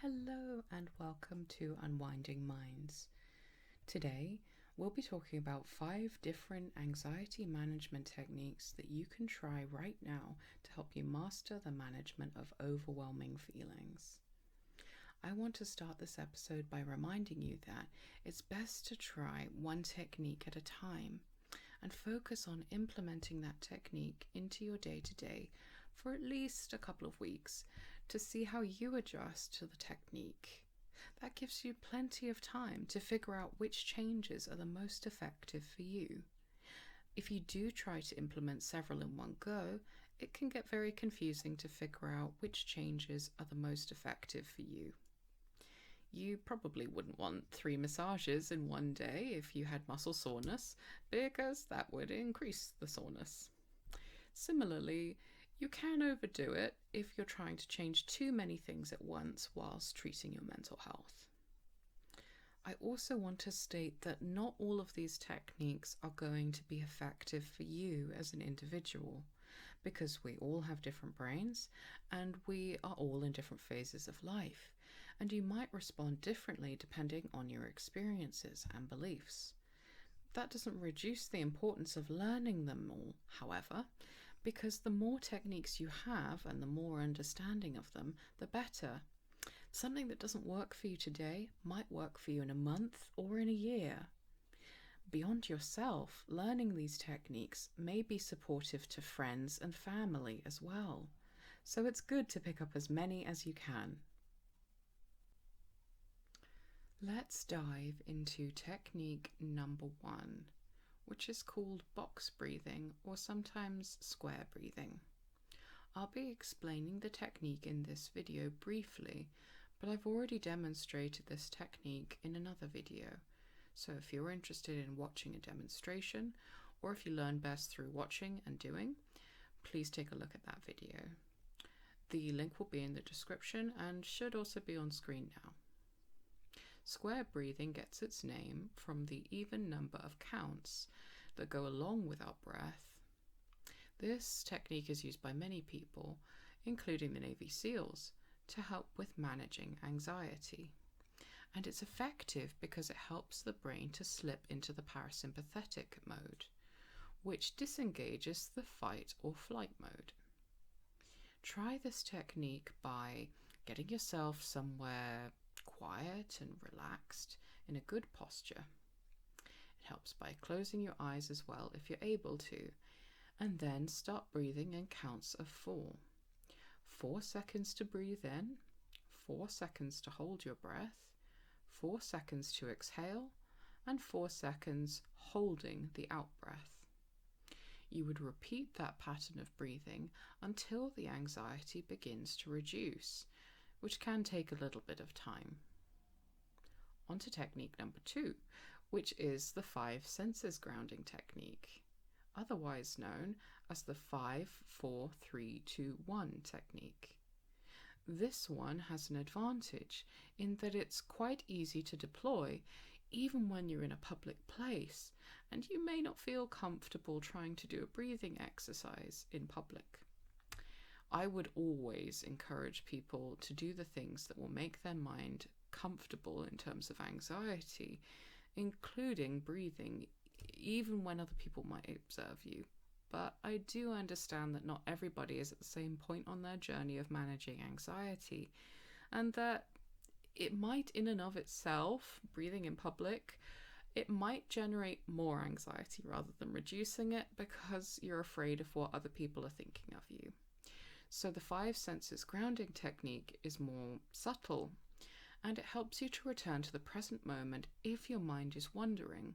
Hello and welcome to Unwinding Minds. Today, we'll be talking about 5 different anxiety management techniques that you can try right now to help you master the management of overwhelming feelings. I want to start this episode by reminding you that it's best to try one technique at a time and focus on implementing that technique into your day-to-day for at least a couple of weeks to see how you adjust to the technique. That gives you plenty of time to figure out which changes are the most effective for you. If you do try to implement several in one go, it can get very confusing to figure out which changes are the most effective for you. You probably wouldn't want 3 massages in one day if you had muscle soreness, because that would increase the soreness. Similarly, you can overdo it if you're trying to change too many things at once whilst treating your mental health. I also want to state that not all of these techniques are going to be effective for you as an individual, because we all have different brains and we are all in different phases of life, and you might respond differently depending on your experiences and beliefs. That doesn't reduce the importance of learning them all, however, because the more techniques you have and the more understanding of them, the better. Something that doesn't work for you today might work for you in a month or in a year. Beyond yourself, learning these techniques may be supportive to friends and family as well, so it's good to pick up as many as you can. Let's dive into technique number 1, which is called box breathing or sometimes square breathing. I'll be explaining the technique in this video briefly, but I've already demonstrated this technique in another video. So if you're interested in watching a demonstration, or if you learn best through watching and doing, please take a look at that video. The link will be in the description and should also be on screen now. Square breathing gets its name from the even number of counts that go along with our breath. This technique is used by many people, including the Navy SEALs, to help with managing anxiety. And it's effective because it helps the brain to slip into the parasympathetic mode, which disengages the fight or flight mode. Try this technique by getting yourself somewhere quiet and relaxed in a good posture. It helps by closing your eyes as well if you're able to, and then start breathing in counts of 4. 4 seconds to breathe in, 4 seconds to hold your breath, 4 seconds to exhale, and 4 seconds holding the out breath. You would repeat that pattern of breathing until the anxiety begins to reduce, which can take a little bit of time. On to technique number 2, which is the 5 senses grounding technique, otherwise known as the 5-4-3-2-1 technique. This one has an advantage in that it's quite easy to deploy even when you're in a public place and you may not feel comfortable trying to do a breathing exercise in public. I would always encourage people to do the things that will make their mind comfortable in terms of anxiety, including breathing, even when other people might observe you. But I do understand that not everybody is at the same point on their journey of managing anxiety, and that it might in and of itself, breathing in public, it might generate more anxiety rather than reducing it because you're afraid of what other people are thinking of you. So the 5 senses grounding technique is more subtle, and it helps you to return to the present moment if your mind is wandering.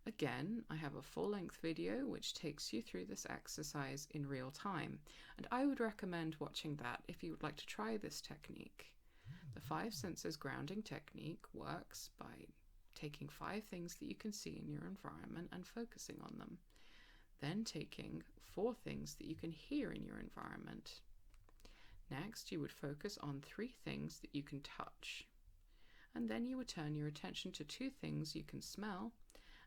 Again, I have a full-length video which takes you through this exercise in real time, and I would recommend watching that if you would like to try this technique. The 5 senses grounding technique works by taking 5 things that you can see in your environment and focusing on them. Then taking 4 things that you can hear in your environment. Next, you would focus on 3 things that you can touch. And then you would turn your attention to 2 things you can smell,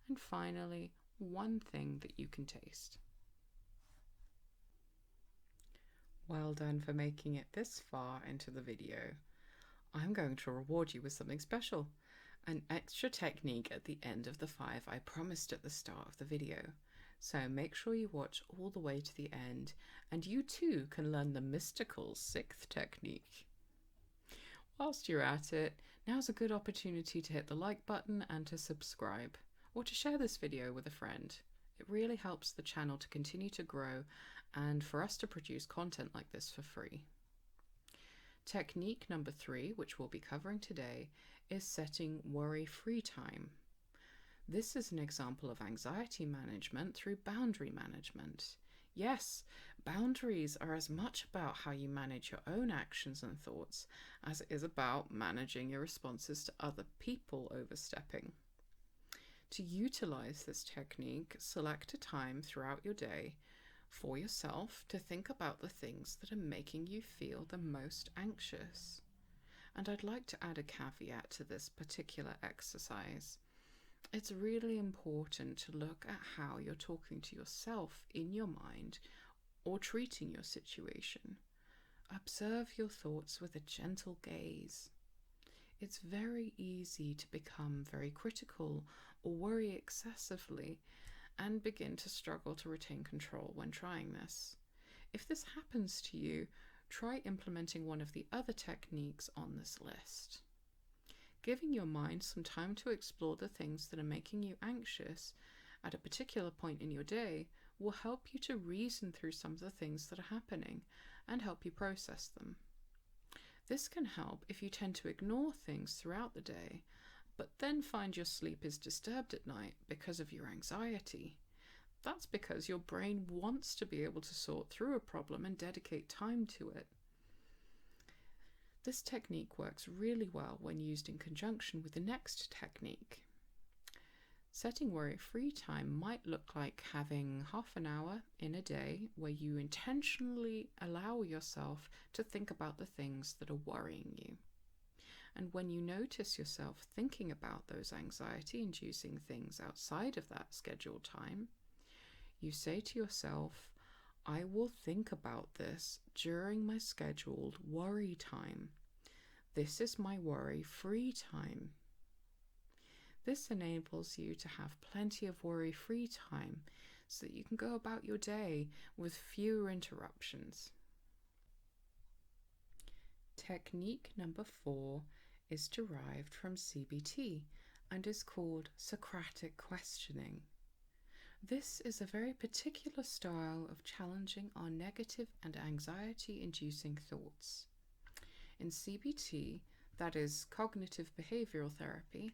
and finally, 1 thing that you can taste. Well done for making it this far into the video. I'm going to reward you with something special. An extra technique at the end of the 5 I promised at the start of the video. So make sure you watch all the way to the end, and you too can learn the mystical 6th technique. Whilst you're at it, now's a good opportunity to hit the like button and to subscribe, or to share this video with a friend. It really helps the channel to continue to grow and for us to produce content like this for free. Technique number 3, which we'll be covering today, is setting worry-free time. This is an example of anxiety management through boundary management. Yes, boundaries are as much about how you manage your own actions and thoughts as it is about managing your responses to other people overstepping. To utilize this technique, select a time throughout your day for yourself to think about the things that are making you feel the most anxious. And I'd like to add a caveat to this particular exercise. It's really important to look at how you're talking to yourself in your mind or treating your situation. Observe your thoughts with a gentle gaze. It's very easy to become very critical or worry excessively and begin to struggle to retain control when trying this. If this happens to you, try implementing one of the other techniques on this list. Giving your mind some time to explore the things that are making you anxious at a particular point in your day will help you to reason through some of the things that are happening and help you process them. This can help if you tend to ignore things throughout the day, but then find your sleep is disturbed at night because of your anxiety. That's because your brain wants to be able to sort through a problem and dedicate time to it. This technique works really well when used in conjunction with the next technique. Setting worry-free time might look like having half an hour in a day where you intentionally allow yourself to think about the things that are worrying you. And when you notice yourself thinking about those anxiety-inducing things outside of that scheduled time, you say to yourself, I will think about this during my scheduled worry time. This is my worry-free time. This enables you to have plenty of worry-free time so that you can go about your day with fewer interruptions. Technique number 4 is derived from CBT and is called Socratic questioning. This is a very particular style of challenging our negative and anxiety-inducing thoughts. In CBT, that is cognitive behavioral therapy,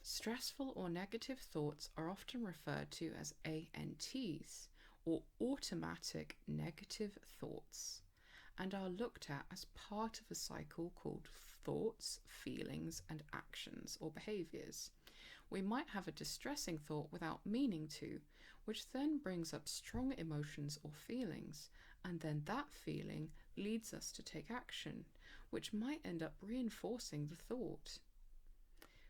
stressful or negative thoughts are often referred to as ANTs, or automatic negative thoughts, and are looked at as part of a cycle called thoughts, feelings, and actions or behaviors. We might have a distressing thought without meaning to, which then brings up strong emotions or feelings, and then that feeling leads us to take action, which might end up reinforcing the thought.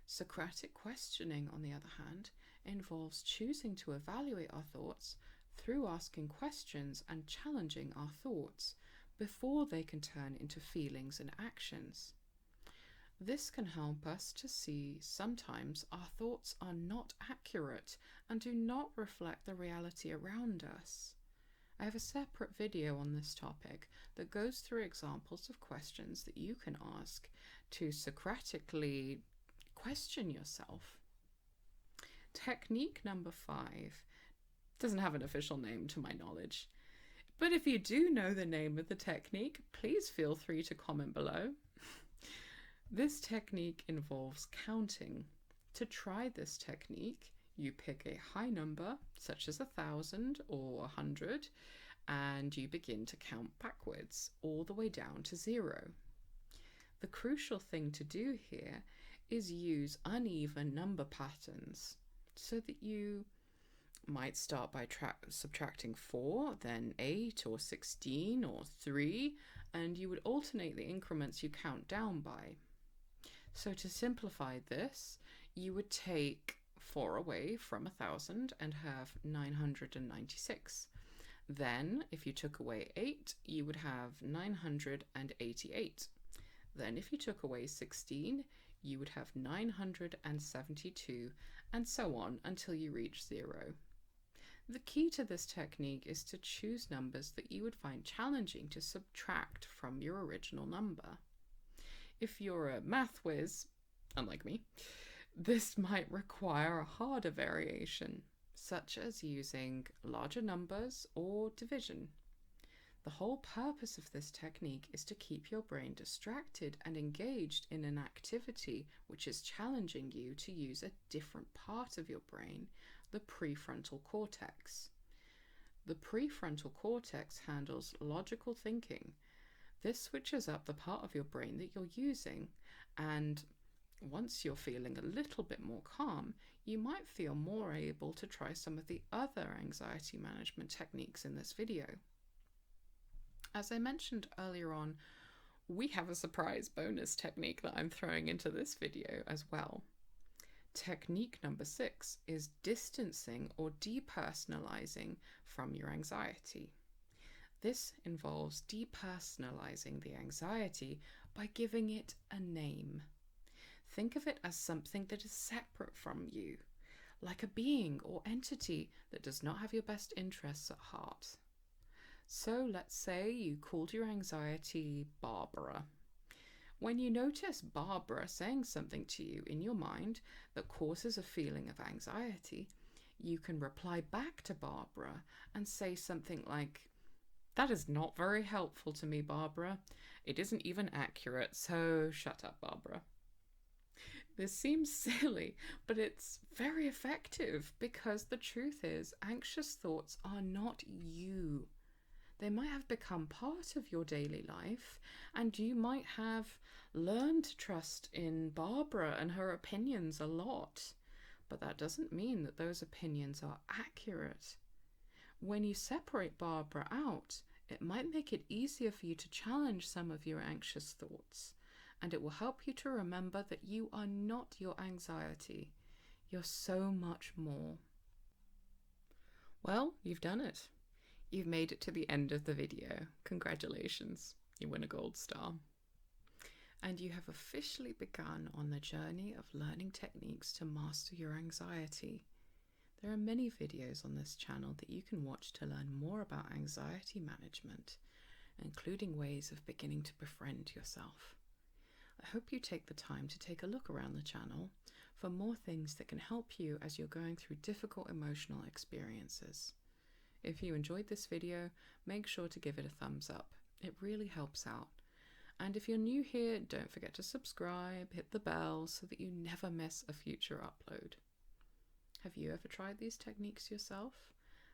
Socratic questioning, on the other hand, involves choosing to evaluate our thoughts through asking questions and challenging our thoughts before they can turn into feelings and actions. This can help us to see sometimes our thoughts are not accurate and do not reflect the reality around us. I have a separate video on this topic that goes through examples of questions that you can ask to Socratically question yourself. Technique number 5 doesn't have an official name to my knowledge, but if you do know the name of the technique, please feel free to comment below. This technique involves counting. To try this technique, you pick a high number, such as 1,000 or 100, and you begin to count backwards, all the way down to 0. The crucial thing to do here is use uneven number patterns, so that you might start by subtracting 4, then 8 or 16 or 3, and you would alternate the increments you count down by. So to simplify this, you would take 4 away from 1,000 and have 996. Then, if you took away 8, you would have 988. Then if you took away 16, you would have 972, and so on until you reach 0. The key to this technique is to choose numbers that you would find challenging to subtract from your original number. If you're a math whiz, unlike me, this might require a harder variation, such as using larger numbers or division. The whole purpose of this technique is to keep your brain distracted and engaged in an activity which is challenging you to use a different part of your brain, the prefrontal cortex. The prefrontal cortex handles logical thinking. This switches up the part of your brain that you're using, and once you're feeling a little bit more calm, you might feel more able to try some of the other anxiety management techniques in this video. As I mentioned earlier on, we have a surprise bonus technique that I'm throwing into this video as well. Technique number 6 is distancing or depersonalizing from your anxiety. This involves depersonalizing the anxiety by giving it a name. Think of it as something that is separate from you, like a being or entity that does not have your best interests at heart. So let's say you called your anxiety Barbara. When you notice Barbara saying something to you in your mind that causes a feeling of anxiety, you can reply back to Barbara and say something like, "That is not very helpful to me, Barbara. It isn't even accurate, so shut up, Barbara." This seems silly, but it's very effective because the truth is, anxious thoughts are not you. They might have become part of your daily life, and you might have learned to trust in Barbara and her opinions a lot, but that doesn't mean that those opinions are accurate. When you separate Barbara out, it might make it easier for you to challenge some of your anxious thoughts, and it will help you to remember that you are not your anxiety. You're so much more. Well, you've done it. You've made it to the end of the video. Congratulations, you win a gold star. And you have officially begun on the journey of learning techniques to master your anxiety. There are many videos on this channel that you can watch to learn more about anxiety management, including ways of beginning to befriend yourself. I hope you take the time to take a look around the channel for more things that can help you as you're going through difficult emotional experiences. If you enjoyed this video, make sure to give it a thumbs up. It really helps out. And if you're new here, don't forget to subscribe, hit the bell so that you never miss a future upload. Have you ever tried these techniques yourself?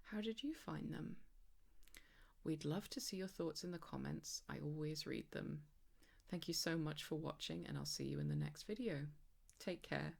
How did you find them? We'd love to see your thoughts in the comments. I always read them. Thank you so much for watching, and I'll see you in the next video. Take care.